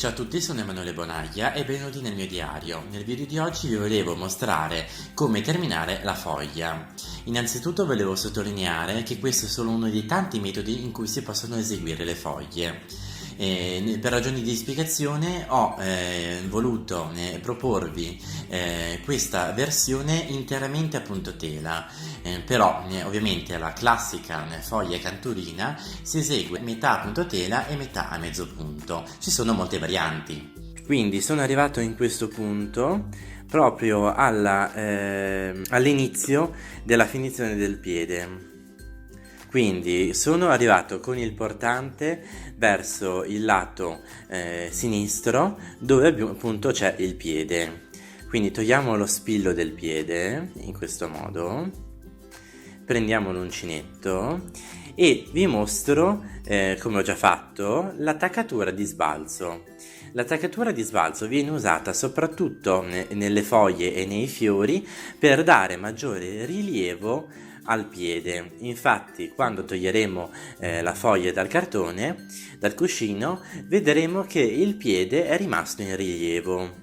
Ciao a tutti, sono Emanuele Bonaglia e benvenuti nel mio diario. Nel video di oggi vi volevo mostrare come terminare la foglia. Innanzitutto volevo sottolineare che questo è solo uno dei tanti metodi in cui si possono eseguire le foglie. Per ragioni di spiegazione ho voluto proporvi questa versione interamente a puntotela, però ovviamente la classica foglia canturina si esegue metà a puntotela e metà a mezzo punto. Ci sono molte varianti. Quindi sono arrivato in questo punto proprio all'inizio della finizione del piede. Quindi sono arrivato con il portante verso il lato sinistro dove appunto c'è il piede. Quindi togliamo lo spillo del piede in questo modo, prendiamo l'uncinetto e vi mostro, come ho già fatto, l'attaccatura di sbalzo. L'attaccatura di sbalzo viene usata soprattutto nelle foglie e nei fiori per dare maggiore rilievo al piede. Infatti quando toglieremo la foglia dal cartone, dal cuscino, vedremo che il piede è rimasto in rilievo.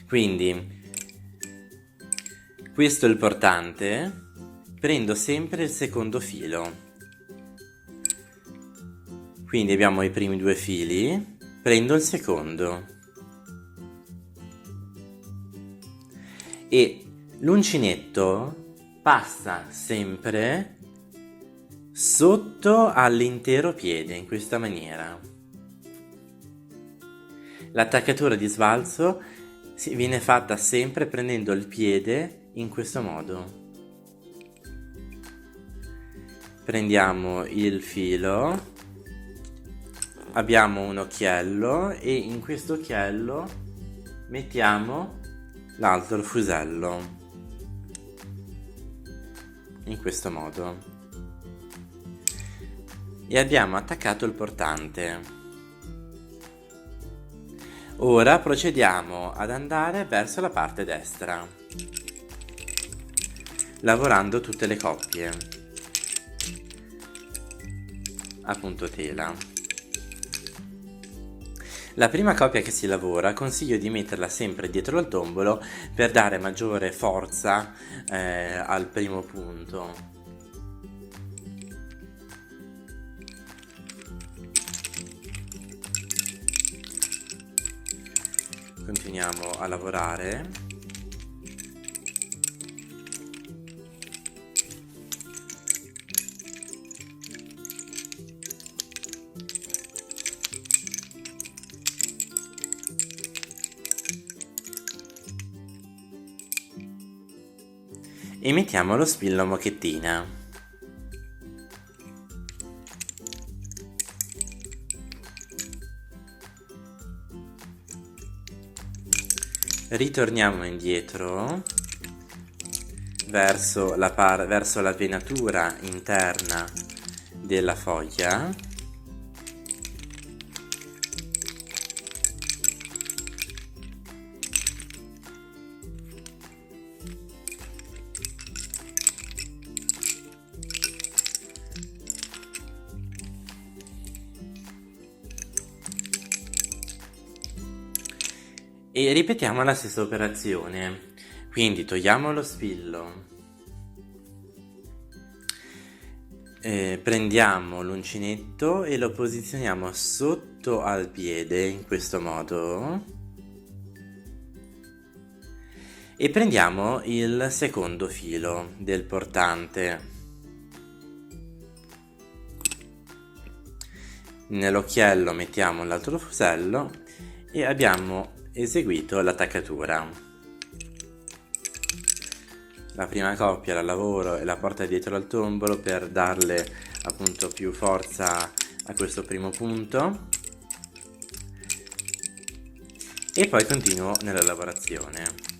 Quindi questo è il portante, prendo sempre il secondo filo, quindi abbiamo i primi due fili, prendo il secondo e l'uncinetto passa sempre sotto all'intero piede in questa maniera. L'attaccatura di sbalzo viene fatta sempre prendendo il piede in questo modo. Prendiamo il filo, abbiamo un occhiello e in questo occhiello mettiamo l'altro fusello. In questo modo e abbiamo attaccato il portante. Ora procediamo ad andare verso la parte destra, lavorando tutte le coppie a puntotela. La prima coppia che si lavora consiglio di metterla sempre dietro al tombolo per dare maggiore forza al primo punto. Continuiamo a lavorare. E mettiamo lo spillo a mocchettina. Ritorniamo indietro verso la venatura interna della foglia. E ripetiamo la stessa operazione, quindi togliamo lo spillo, prendiamo l'uncinetto e lo posizioniamo sotto al piede in questo modo e prendiamo il secondo filo del portante. Nell'occhiello mettiamo l'altro fusello e abbiamo eseguito l'attaccatura. La prima coppia la lavoro e la porto dietro al tombolo per darle appunto più forza a questo primo punto e poi continuo nella lavorazione.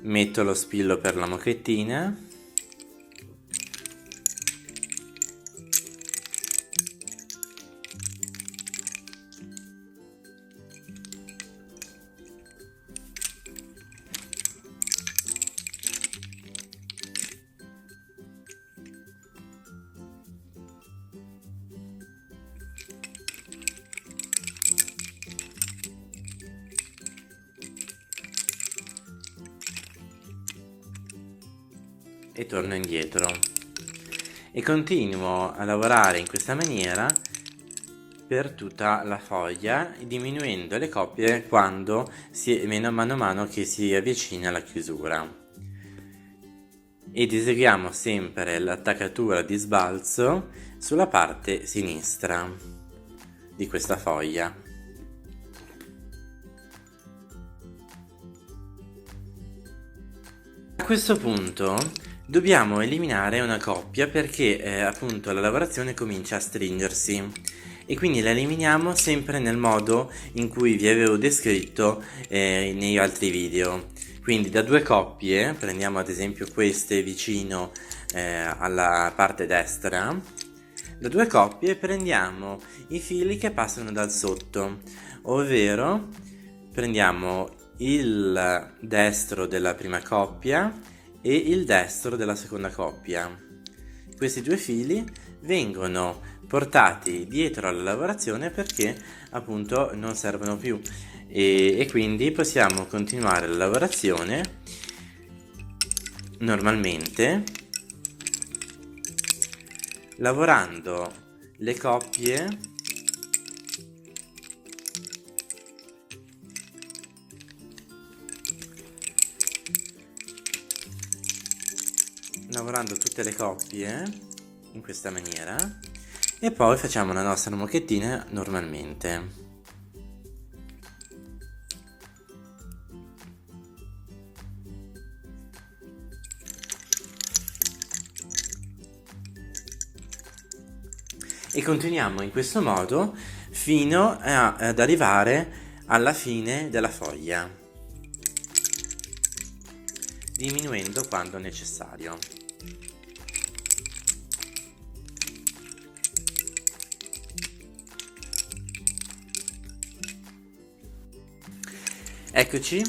Metto lo spillo per la mocchettina e torno indietro e continuo a lavorare in questa maniera per tutta la foglia, diminuendo le coppie mano a mano che si avvicina alla chiusura. Ed eseguiamo sempre l'attaccatura di sbalzo sulla parte sinistra di questa foglia. A questo punto dobbiamo eliminare una coppia perché appunto la lavorazione comincia a stringersi e quindi la eliminiamo sempre nel modo in cui vi avevo descritto negli altri video. Quindi da due coppie, prendiamo ad esempio queste vicino alla parte destra, da due coppie prendiamo i fili che passano dal sotto, ovvero prendiamo il destro della prima coppia e il destro della seconda coppia. Questi due fili vengono portati dietro alla lavorazione perché appunto non servono più e quindi possiamo continuare la lavorazione normalmente lavorando le coppie lavorando tutte le coppie in questa maniera e poi facciamo la nostra mocchettina normalmente. E continuiamo in questo modo fino ad arrivare alla fine della foglia, diminuendo quando necessario. Eccoci,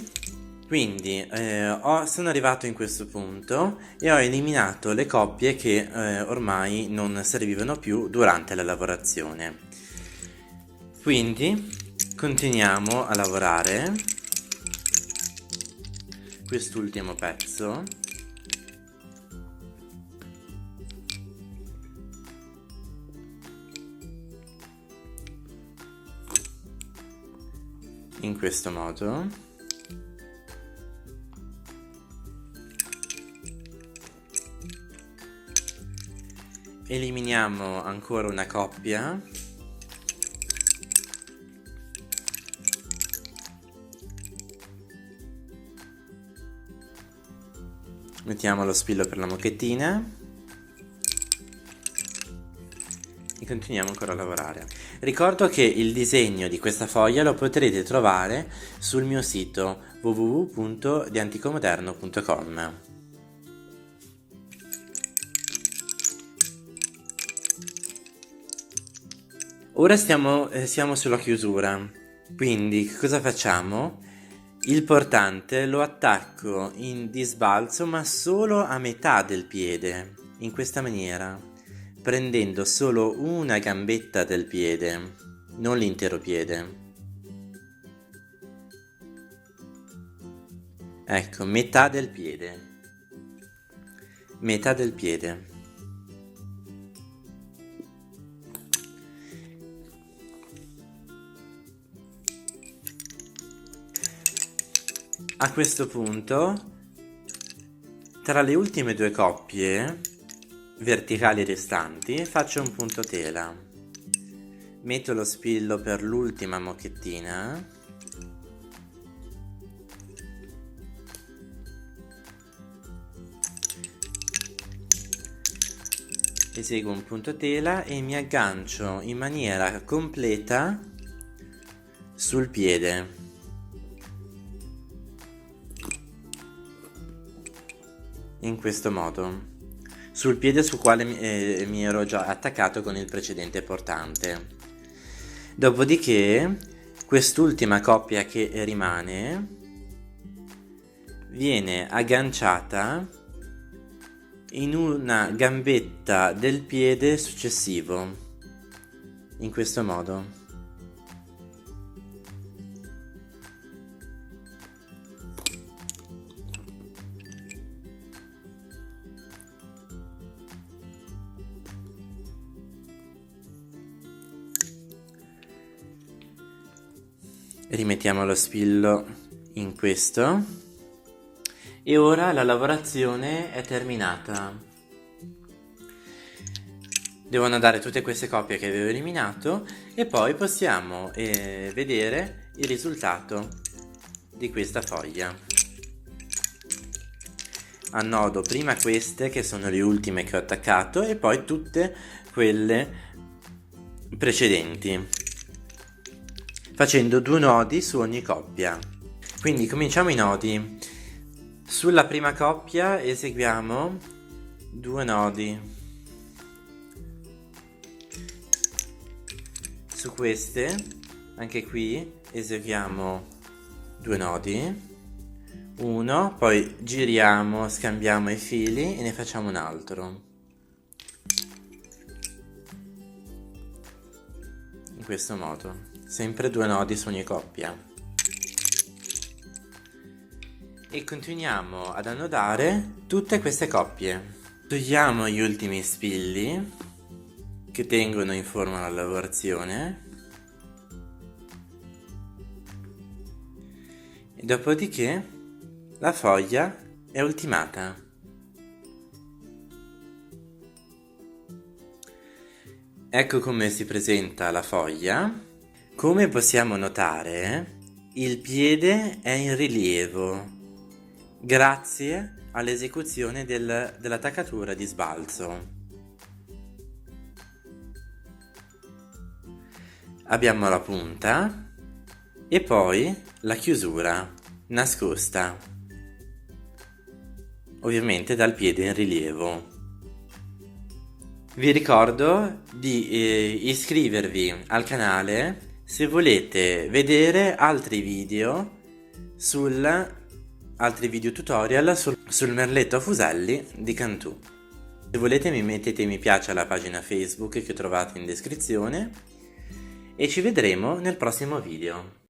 quindi sono arrivato in questo punto e ho eliminato le coppie che ormai non servivano più durante la lavorazione. Quindi continuiamo a lavorare quest'ultimo pezzo in questo modo. Eliminiamo ancora una coppia mettiamo lo spillo per la mocchettina e continuiamo ancora a lavorare. Ricordo che il disegno di questa foglia lo potrete trovare sul mio sito www.dianticomoderno.com. Ora siamo sulla chiusura, quindi cosa facciamo? Il portante lo attacco di sbalzo ma solo a metà del piede, in questa maniera, prendendo solo una gambetta del piede, non l'intero piede. Ecco, metà del piede. Metà del piede. A questo punto, tra le ultime due coppie verticali restanti, faccio un punto tela. Metto lo spillo per l'ultima mocchettina. Eseguo un punto tela e mi aggancio in maniera completa sul piede. In questo modo, sul piede sul quale mi ero già attaccato con il precedente portante. Dopodiché quest'ultima coppia che rimane viene agganciata in una gambetta del piede successivo, in questo modo. rimettiamo lo spillo in questo e ora la lavorazione è terminata. Devo annodare tutte queste coppie che avevo eliminato e poi possiamo vedere il risultato di questa foglia. Annodo prima queste che sono le ultime che ho attaccato e poi tutte quelle precedenti, facendo 2 nodi su ogni coppia. Quindi cominciamo i nodi. Sulla prima coppia eseguiamo 2 nodi. Su queste, anche qui, eseguiamo 2 nodi. 1, poi giriamo, scambiamo i fili e ne facciamo un altro. In questo modo, sempre 2 nodi su ogni coppia. E continuiamo ad annodare tutte queste coppie. Togliamo gli ultimi spilli che tengono in forma la lavorazione e dopodiché la foglia è ultimata. Ecco come si presenta la foglia. Come possiamo notare, il piede è in rilievo grazie all'esecuzione dell'attaccatura di sbalzo. Abbiamo la punta e poi la chiusura nascosta, ovviamente dal piede in rilievo. Vi ricordo di iscrivervi al canale se volete vedere altri video tutorial sul merletto a fuselli di Cantu. Se volete mi mettete mi piace alla pagina Facebook che trovate in descrizione e ci vedremo nel prossimo video.